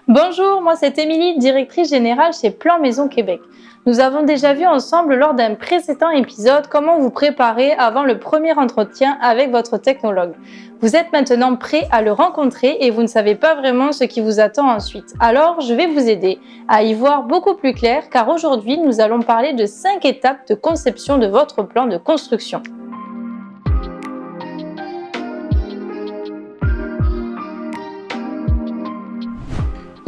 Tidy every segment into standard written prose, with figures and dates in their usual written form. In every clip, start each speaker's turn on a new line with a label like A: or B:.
A: Bonjour, moi c'est Émilie, directrice générale chez Plan Maison Québec. Nous avons déjà vu ensemble lors d'un précédent épisode comment vous préparer avant le premier entretien avec votre technologue. Vous êtes maintenant prêt à le rencontrer et vous ne savez pas vraiment ce qui vous attend ensuite. Alors je vais vous aider à y voir beaucoup plus clair car aujourd'hui nous allons parler de 5 étapes de conception de votre plan de construction.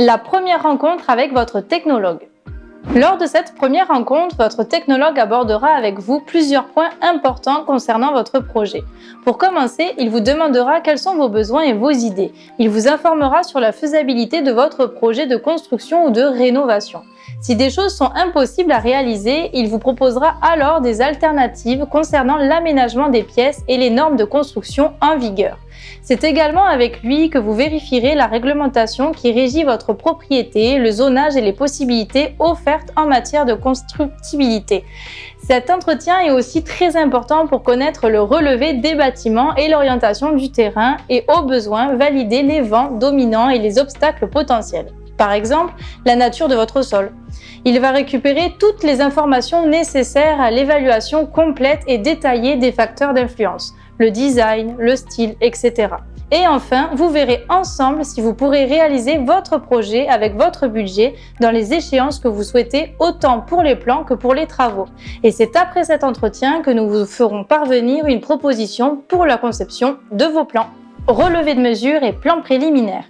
A: La première rencontre avec votre technologue. Lors de cette première rencontre, votre technologue abordera avec vous plusieurs points importants concernant votre projet. Pour commencer, il vous demandera quels sont vos besoins et vos idées. Il vous informera sur la faisabilité de votre projet de construction ou de rénovation. Si des choses sont impossibles à réaliser, il vous proposera alors des alternatives concernant l'aménagement des pièces et les normes de construction en vigueur. C'est également avec lui que vous vérifierez la réglementation qui régit votre propriété, le zonage et les possibilités offertes en matière de constructibilité. Cet entretien est aussi très important pour connaître le relevé des bâtiments et l'orientation du terrain et au besoin valider les vents dominants et les obstacles potentiels. Par exemple, la nature de votre sol. Il va récupérer toutes les informations nécessaires à l'évaluation complète et détaillée des facteurs d'influence, le design, le style, etc. Et enfin, vous verrez ensemble si vous pourrez réaliser votre projet avec votre budget dans les échéances que vous souhaitez, autant pour les plans que pour les travaux. Et c'est après cet entretien que nous vous ferons parvenir une proposition pour la conception de vos plans. Relevé de mesures et plan préliminaire.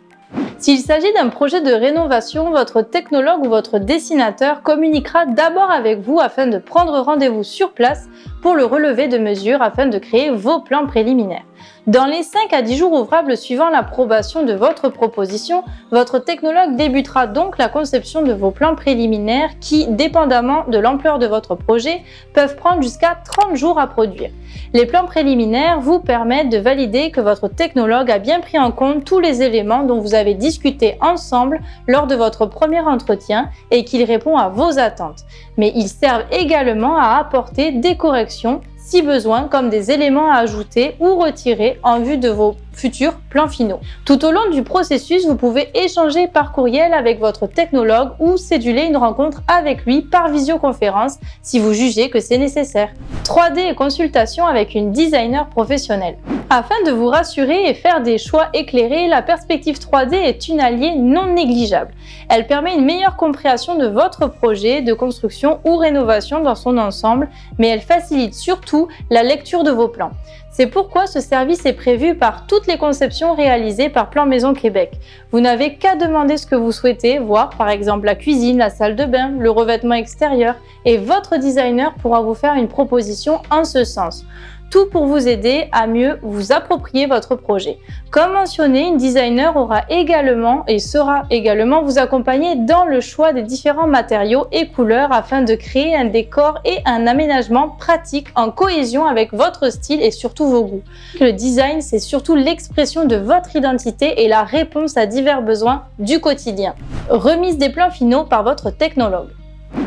A: S'il s'agit d'un projet de rénovation, votre technologue ou votre dessinateur communiquera d'abord avec vous afin de prendre rendez-vous sur place pour le relevé de mesures afin de créer vos plans préliminaires. Dans les 5 à 10 jours ouvrables suivant l'approbation de votre proposition, votre technologue débutera donc la conception de vos plans préliminaires qui, dépendamment de l'ampleur de votre projet, peuvent prendre jusqu'à 30 jours à produire. Les plans préliminaires vous permettent de valider que votre technologue a bien pris en compte tous les éléments dont vous avez discuté ensemble lors de votre premier entretien et qu'il répond à vos attentes. Mais ils servent également à apporter des corrections si besoin, comme des éléments à ajouter ou retirer en vue de vos futurs plans finaux. Tout au long du processus, vous pouvez échanger par courriel avec votre technologue ou céduler une rencontre avec lui par visioconférence si vous jugez que c'est nécessaire. 3D et consultation avec une designer professionnelle. Afin de vous rassurer et faire des choix éclairés, la perspective 3D est une alliée non négligeable. Elle permet une meilleure compréhension de votre projet de construction ou rénovation dans son ensemble, mais elle facilite surtout la lecture de vos plans. C'est pourquoi ce service est prévu par toutes les conceptions réalisées par Plan Maison Québec. Vous n'avez qu'à demander ce que vous souhaitez, voir par exemple la cuisine, la salle de bain, le revêtement extérieur, et votre designer pourra vous faire une proposition en ce sens. Tout pour vous aider à mieux vous approprier votre projet. Comme mentionné, une designer aura également et sera également vous accompagner dans le choix des différents matériaux et couleurs afin de créer un décor et un aménagement pratique en cohésion avec votre style et surtout vos goûts. Le design, c'est surtout l'expression de votre identité et la réponse à divers besoins du quotidien. Remise des plans finaux par votre technologue.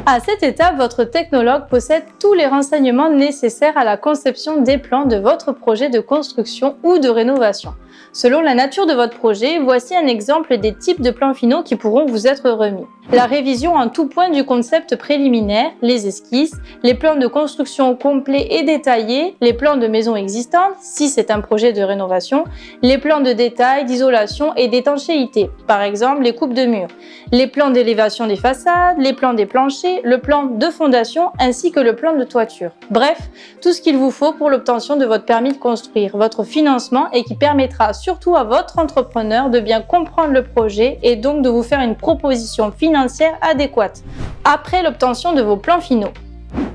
A: À cette étape, votre technologue possède tous les renseignements nécessaires à la conception des plans de votre projet de construction ou de rénovation. Selon la nature de votre projet, voici un exemple des types de plans finaux qui pourront vous être remis. La révision en tout point du concept préliminaire, les esquisses, les plans de construction complets et détaillés, les plans de maison existante, si c'est un projet de rénovation, les plans de détail, d'isolation et d'étanchéité, par exemple les coupes de murs, les plans d'élévation des façades, les plans des planchers, le plan de fondation ainsi que le plan de toiture. Bref, tout ce qu'il vous faut pour l'obtention de votre permis de construire, votre financement et qui permettra surtout à votre entrepreneur de bien comprendre le projet et donc de vous faire une proposition financière adéquate après l'obtention de vos plans finaux.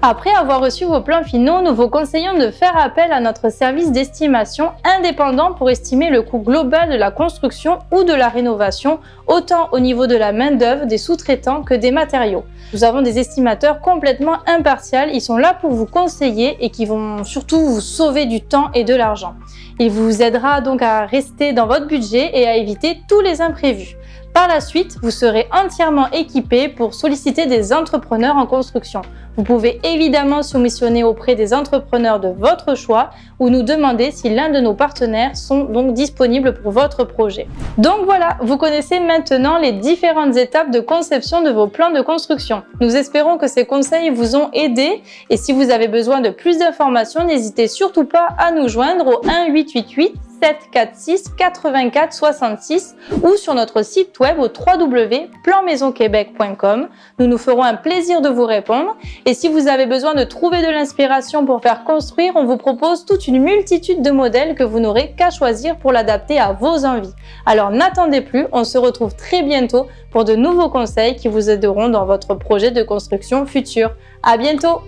A: Après avoir reçu vos plans finaux, nous vous conseillons de faire appel à notre service d'estimation indépendant pour estimer le coût global de la construction ou de la rénovation, autant au niveau de la main-d'œuvre, des sous-traitants que des matériaux. Nous avons des estimateurs complètement impartials, ils sont là pour vous conseiller et qui vont surtout vous sauver du temps et de l'argent. Il vous aidera donc à rester dans votre budget et à éviter tous les imprévus. Par la suite, vous serez entièrement équipé pour solliciter des entrepreneurs en construction. Vous pouvez évidemment soumissionner auprès des entrepreneurs de votre choix ou nous demander si l'un de nos partenaires sont donc disponibles pour votre projet. Donc voilà, vous connaissez maintenant les différentes étapes de conception de vos plans de construction. Nous espérons que ces conseils vous ont aidé et si vous avez besoin de plus d'informations, n'hésitez surtout pas à nous joindre au 1 888 746 84 66 ou sur notre site web au www.planmaisonquebec.com. Nous nous ferons un plaisir de vous répondre. Et si vous avez besoin de trouver de l'inspiration pour faire construire, on vous propose toute une multitude de modèles que vous n'aurez qu'à choisir pour l'adapter à vos envies. Alors n'attendez plus, on se retrouve très bientôt pour de nouveaux conseils qui vous aideront dans votre projet de construction futur. À bientôt!